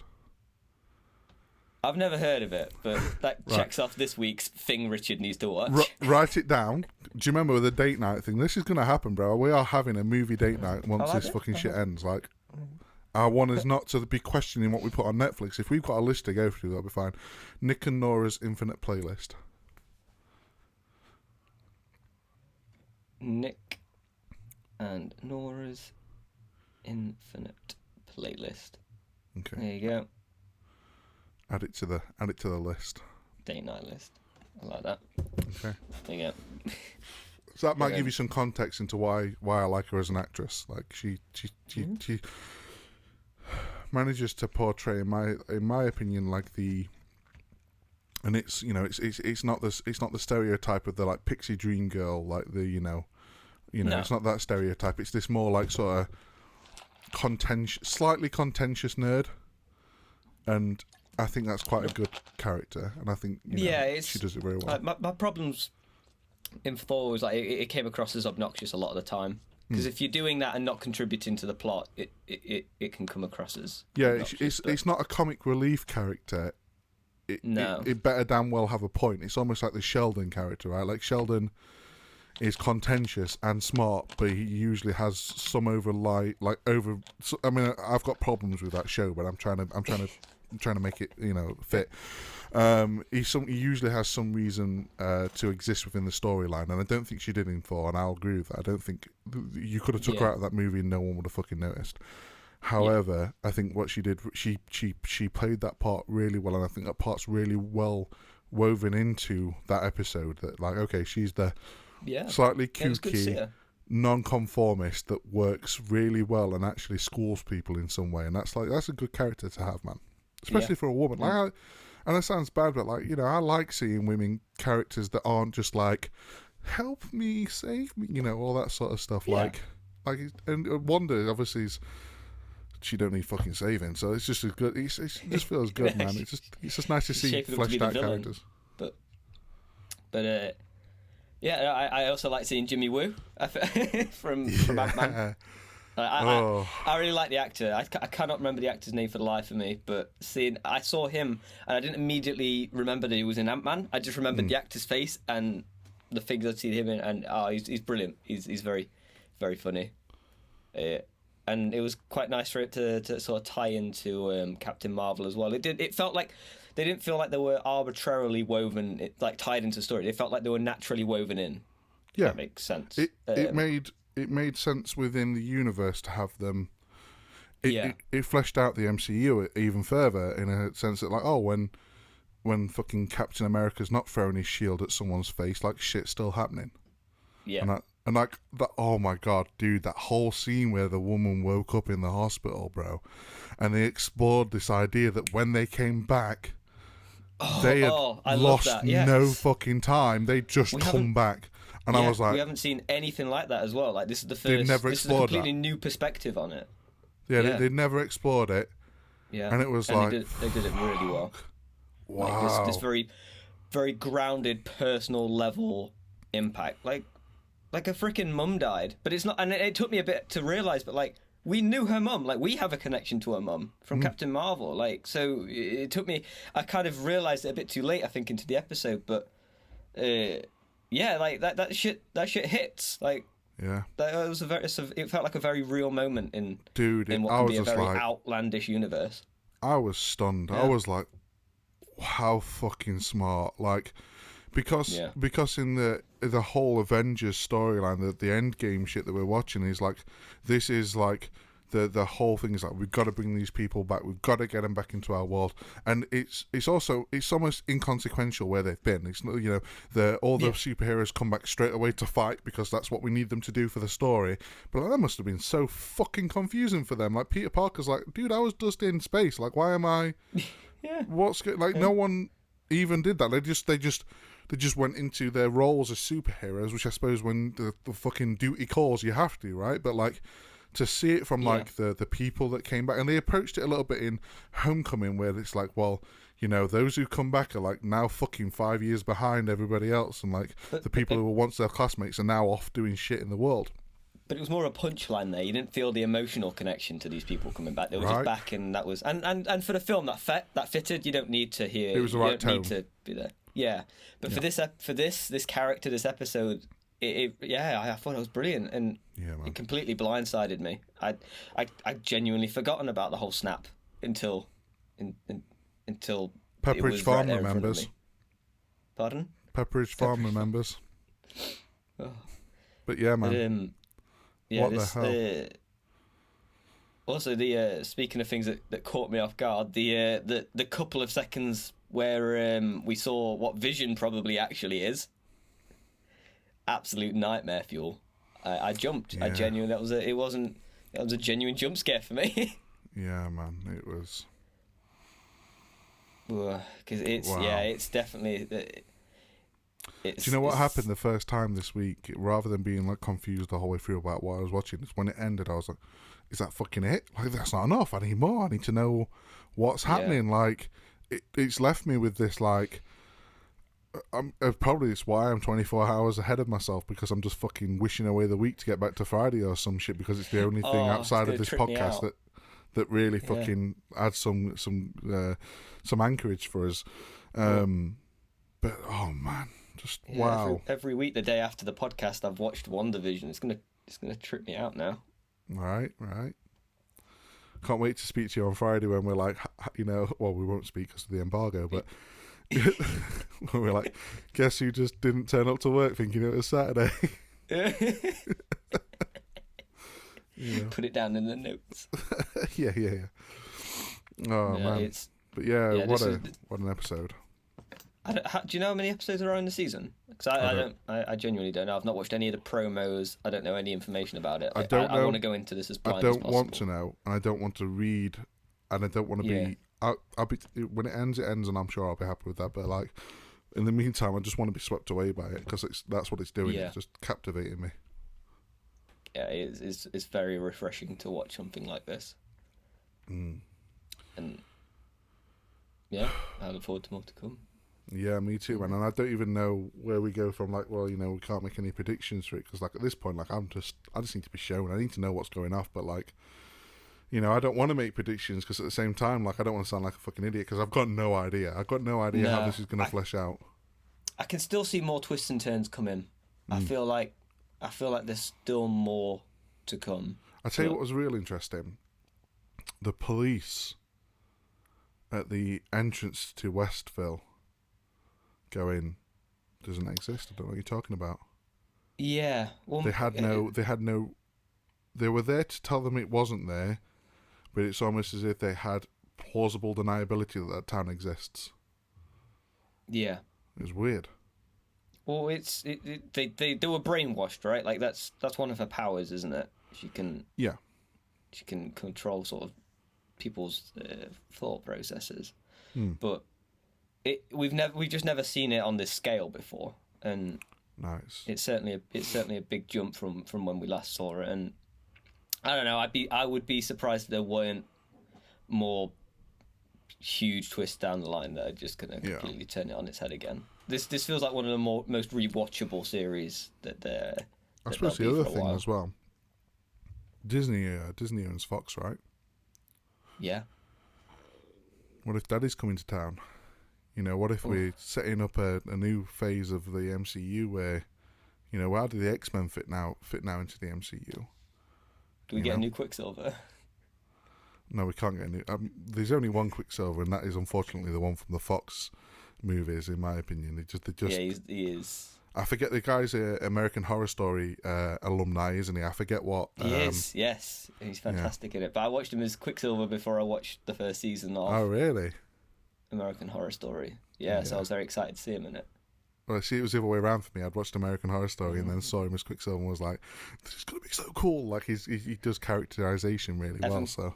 I've never heard of it, but that checks off this week's thing Richard needs to watch. Write it down. Do you remember the date night thing? This is going to happen, bro. We are having a movie date night once this fucking shit ends. Like, I want us not to be questioning what we put on Netflix. If we've got a list to go through, that'll be fine. Nick and Nora's Infinite Playlist. Nick and Nora's Infinite playlist. Okay. There you go. Add it to the list. Date night list. I like that. Okay. There you go. So that might give you some context into why I like her as an actress. Like she manages to portray, in my opinion, like the, and it's it's not the stereotype of the like pixie dream girl, like the no. It's not that stereotype. It's this more like sort of slightly contentious nerd, and I think that's quite a good character, and I think she does it very well. My problems in Thor was like it came across as obnoxious a lot of the time, because if you're doing that and not contributing to the plot, it can come across as it's not a comic relief character. It better damn well have a point. It's almost like the Sheldon character, right? Like Sheldon is contentious and smart, but he usually has some I mean, I've got problems with that show, but I'm trying to make it fit. He usually has some reason to exist within the storyline, and I don't think she did in Thor, and I'll agree with that. I don't think you could have took her out of that movie and no one would have fucking noticed. However, I think what she did, she played that part really well, and I think that part's really well woven into that episode. That like, okay, she's the slightly kooky, non-conformist that works really well and actually schools people in some way, and that's a good character to have, man. Especially for a woman. Like, and that sounds bad, but like I like seeing women characters that aren't just like, help me, save me, all that sort of stuff. Yeah. Like, and Wanda obviously she don't need fucking saving, so it's just as good. It just feels good, man. It's just nice to see fleshed out characters. But I also like seeing Jimmy Woo from Ant-Man. I really like the actor. I cannot remember the actor's name for the life of me, but I saw him and I didn't immediately remember that he was in Ant-Man. I just remembered the actor's face and the things I'd seen him in, and he's brilliant. He's very, very funny. And it was quite nice for it to sort of tie into Captain Marvel as well. It felt like they didn't feel like they were arbitrarily woven, tied into the story. They felt like they were naturally woven in. Yeah, that makes sense. It made sense within the universe to have them. It fleshed out the MCU even further in a sense that when fucking Captain America's not throwing his shield at someone's face, like shit's still happening. Yeah. And like that, oh my god, dude, that whole scene where the woman woke up in the hospital, bro, and they explored this idea that when they came back, they had lost no fucking time. They just come back. And I was like, we haven't seen anything like that as well. Like, this is the first. They've never explored this is a completely new perspective on it. Yeah, they never explored it. Yeah, and it was they did it really well. Wow, like this very, very grounded, personal level impact. Like a freaking mum died, but it's not. And it took me a bit to realize, but like we knew her mum. Like we have a connection to her mum from Captain Marvel. Like so, it took me. I kind of realized it a bit too late, I think, into the episode, but. Yeah, like that shit hits. Like, yeah, that was it felt like a very real moment in what can be a very outlandish universe. I was stunned. Yeah. I was like, how fucking smart. Like, because in the whole Avengers storyline, the Endgame shit that we're watching is like, this is like. The whole thing is like, we've got to bring these people back. We've got to get them back into our world, and it's almost inconsequential where they've been. It's all the superheroes come back straight away to fight because that's what we need them to do for the story. But that must have been so fucking confusing for them. Like Peter Parker's like, dude, I was just in space. Like, why am I? No one even did that. They just went into their roles as superheroes, which I suppose when the fucking duty calls, you have to, right? But like. To see it from like the people that came back, and they approached it a little bit in Homecoming, where it's like, well, those who come back are like now fucking 5 years behind everybody else, and like the people who were once their classmates are now off doing shit in the world. But it was more a punchline there. You didn't feel the emotional connection to these people coming back. They were just back, and that was and for the film that fitted. You don't need to hear. It was the right tone. Need to be there. Yeah, but for this character, this episode. I thought it was brilliant, and it completely blindsided me. I'd genuinely forgotten about the whole snap until Pepperidge Farm remembers. Pardon? Pepperidge Farm remembers. But yeah, man. Yeah, what the hell? Also, the speaking of things that caught me off guard, the couple of seconds where we saw what Vision probably actually is, absolute nightmare fuel. I jumped. Yeah. I genuinely that was a genuine jump scare for me. Yeah, man, it was. Because Wow. it's definitely. Do you know what happened the first time this week? Rather than being like confused the whole way through about what I was watching, it's when it ended. I was like, "Is that fucking it? Like that's not enough. I need more. I need to know what's happening." Like it's left me with this like. Probably it's why I'm 24 hours ahead of myself, because I'm just fucking wishing away the week to get back to Friday or some shit, because it's the only thing outside of this podcast that really fucking adds some anchorage for us. But oh man, just wow. Every week, the day after the podcast, I've watched Wanda Vision. It's gonna trip me out now. Right. Can't wait to speak to you on Friday when we're like, well, we won't speak because of the embargo, but when we're like, guess who just didn't turn up to work thinking it was Saturday? Put it down in the notes. Yeah. Oh man, but yeah, what an episode. Do you know how many episodes are on the season? Because I genuinely don't know. I've not watched any of the promos. I don't know any information about it. I want to go into this as blind as possible. I don't want to know, and I don't want to read, and I don't want to be. I'll be when it ends, and I'm sure I'll be happy with that. But like, in the meantime, I just want to be swept away by it, because that's what it's doing. Yeah. It's just captivating me. Yeah, it's very refreshing to watch something like this. And yeah, I look forward to more to come. Yeah, me too, man. And I don't even know where we go from. Like, well, we can't make any predictions for it, because like at this point, like I just need to be shown. I need to know what's going off, but like. I don't want to make predictions, because at the same time, like, I don't want to sound like a fucking idiot, because I've got no idea. I've got no idea how this is going to flesh out. I can still see more twists and turns coming. I feel like there's still more to come. I'll tell you what was real interesting. The police at the entrance to Westville going, doesn't exist. I don't know what you're talking about. Yeah. Well, they were there to tell them it wasn't there, but it's almost as if they had plausible deniability that town exists. Yeah. It was weird. Well, they were brainwashed, right? Like that's one of her powers, isn't it? She can control sort of people's thought processes. But we've just never seen it on this scale before, and nice. It's certainly a big jump from when we last saw it, and I don't know. I would be surprised if there weren't more huge twists down the line that are just going to completely turn it on its head again. This feels like one of the most rewatchable series that they're. I suppose the other thing as well. Disney owns Fox, right? Yeah. What if Daddy's coming to town? What if we're setting up a new phase of the MCU where, how do the X-Men fit now into the MCU? Do we get a new Quicksilver? No, we can't get a new. There's only one Quicksilver, and that is unfortunately the one from the Fox movies, in my opinion. Yeah, he is. I forget the guy's American Horror Story alumni, isn't he? I forget what. He is, yes. He's fantastic in it. But I watched him as Quicksilver before I watched the first season of. Oh, really? American Horror Story. Yeah, so I was very excited to see him in it. Well, see, it was the other way around for me. I'd watched American Horror Story and then saw him as Quicksilver and was like, "This is gonna be so cool!" Like he does characterization really well. So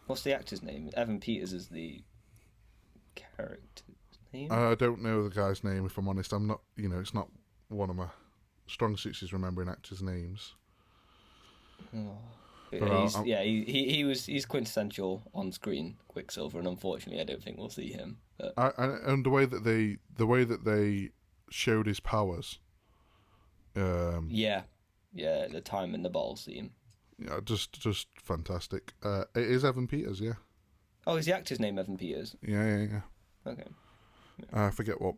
what's the actor's name? Evan Peters is the character's name. I don't know the guy's name, if I'm honest. I'm not. It's not one of my strong suits is remembering actors' names. He's quintessential on screen Quicksilver, and unfortunately, I don't think we'll see him. But and the way that they showed his powers. The time in the ball scene. Yeah, just fantastic. It is Evan Peters, yeah. Oh, is the actor's name Evan Peters? Yeah. Okay. I forget what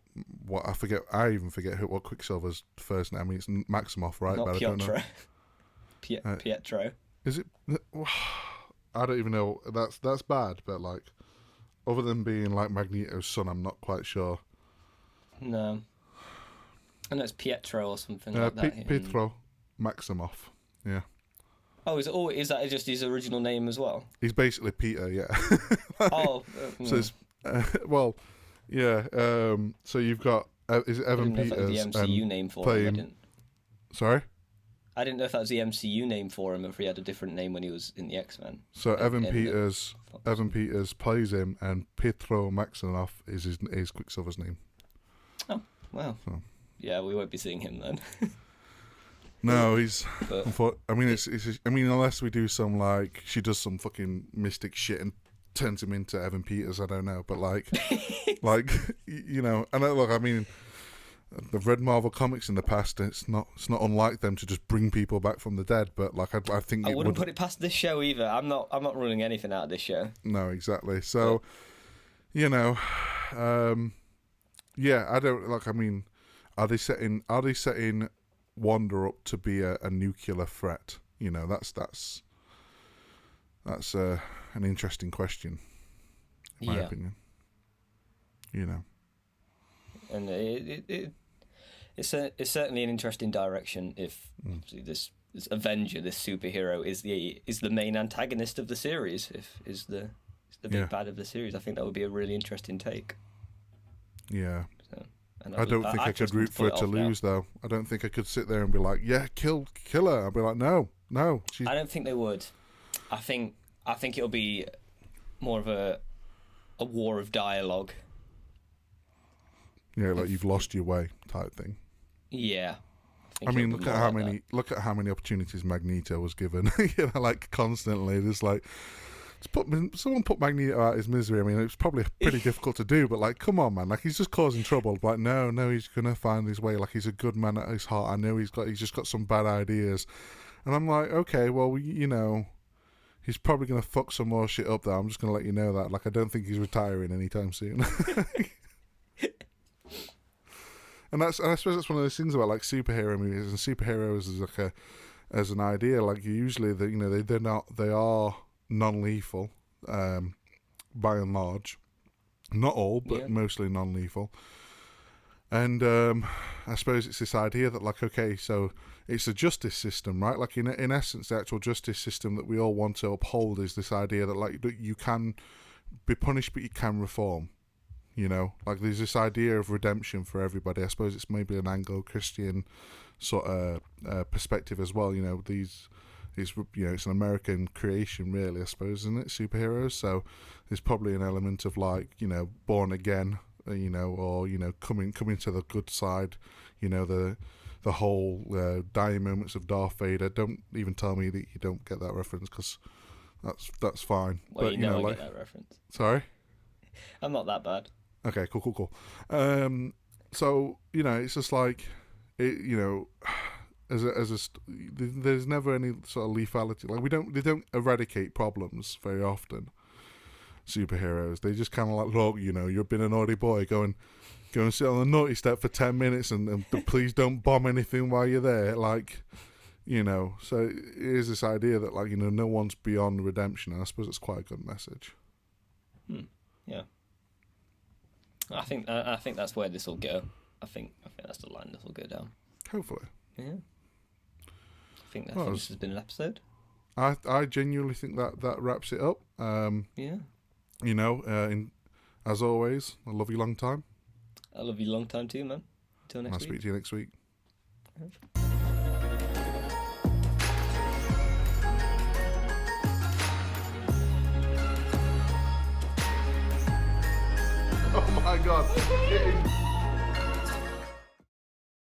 I forget. I even forget what Quicksilver's first name. I mean, it's Maximoff, right? Not but Pietro. I don't know. Pietro. Is it? I don't even know. That's bad. But like, other than being like Magneto's son, I'm not quite sure. No. I know it's Pietro or something like that. Pietro Maximoff. Yeah. Oh, is that just his original name as well? He's basically Peter, yeah. Oh, So it's, well, yeah. So you've got is it I Evan didn't know if that was Peters the MCU name for him. Sorry. I didn't know if that was the MCU name for him, or if he had a different name when he was in the X-Men. So Evan Peters plays him, and Pietro Maximoff is his Quicksilver's name. Oh, wow. So. Yeah, we won't be seeing him then. No, he's. I mean, I mean, unless we do some like she does some fucking mystic shit and turns him into Evan Peters. I don't know, but like, you know, and look, I mean, I've read Marvel comics in the past, and it's not unlike them to just bring people back from the dead. But like, I think I wouldn't put it past this show either. I'm not ruling anything out of this show. No, exactly. So, you know, yeah, I don't like. I mean, are they setting Wanda up to be a nuclear threat? You know, that's an interesting question, in my opinion. You know, and it's certainly an interesting direction. If this Avenger, this superhero, is the main antagonist of the series, if is the big bad of the series, I think that would be a really interesting take. Yeah. So, I don't think I could root for her to lose, though. I don't think I could sit there and be like, "Yeah, kill her." I'd be like, "No." I don't think they would. I think it'll be more of a war of dialogue. Yeah, like you've lost your way type thing. Yeah. I mean, look at how many opportunities Magneto was given. You know, like constantly, just like. Someone put Magneto out his misery. I mean, it's probably pretty difficult to do, but like, come on, man! Like, he's just causing trouble. Like, no, he's gonna find his way. Like, he's a good man at his heart. I know he's just got some bad ideas, and I'm like, okay, well, you know, he's probably gonna fuck some more shit up. There, I'm just gonna let you know that. Like, I don't think he's retiring anytime soon. And I suppose that's one of those things about like superhero movies and superheroes as like as an idea. Like, usually they are non-lethal, by and large. Not all, but mostly non-lethal. And I suppose it's this idea that, like, okay, so it's a justice system, right? Like, in essence, the actual justice system that we all want to uphold is this idea that, like, you can be punished, but you can reform. You know, like, there's this idea of redemption for everybody. I suppose it's maybe an Anglo-Christian sort of perspective as well. You know, it's an American creation, really, I suppose, isn't it? Superheroes. So there's probably an element of, like, you know, born again, you know, or, you know, coming to the good side. You know, the whole dying moments of Darth Vader. Don't even tell me that you don't get that reference, because that's fine. Well, but you know, I get that reference. Sorry? I'm not that bad. Okay, cool. So, you know, it's just like, you know, there's never any sort of lethality. Like, they don't eradicate problems very often. Superheroes, they just kind of like, look, you know, you've been a naughty boy, go and sit on the naughty step for 10 minutes and please don't bomb anything while you're there. Like, you know, so it is this idea that, like, you know, no one's beyond redemption, and I suppose it's quite a good message. Yeah. I think that's where this will go. I think that's the line this will go down. Hopefully. Yeah. I think this has been an episode. I genuinely think that wraps it up. Yeah. You know, as always, I love you long time. I love you long time too, man. Until next week. I'll speak to you next week. Oh my God.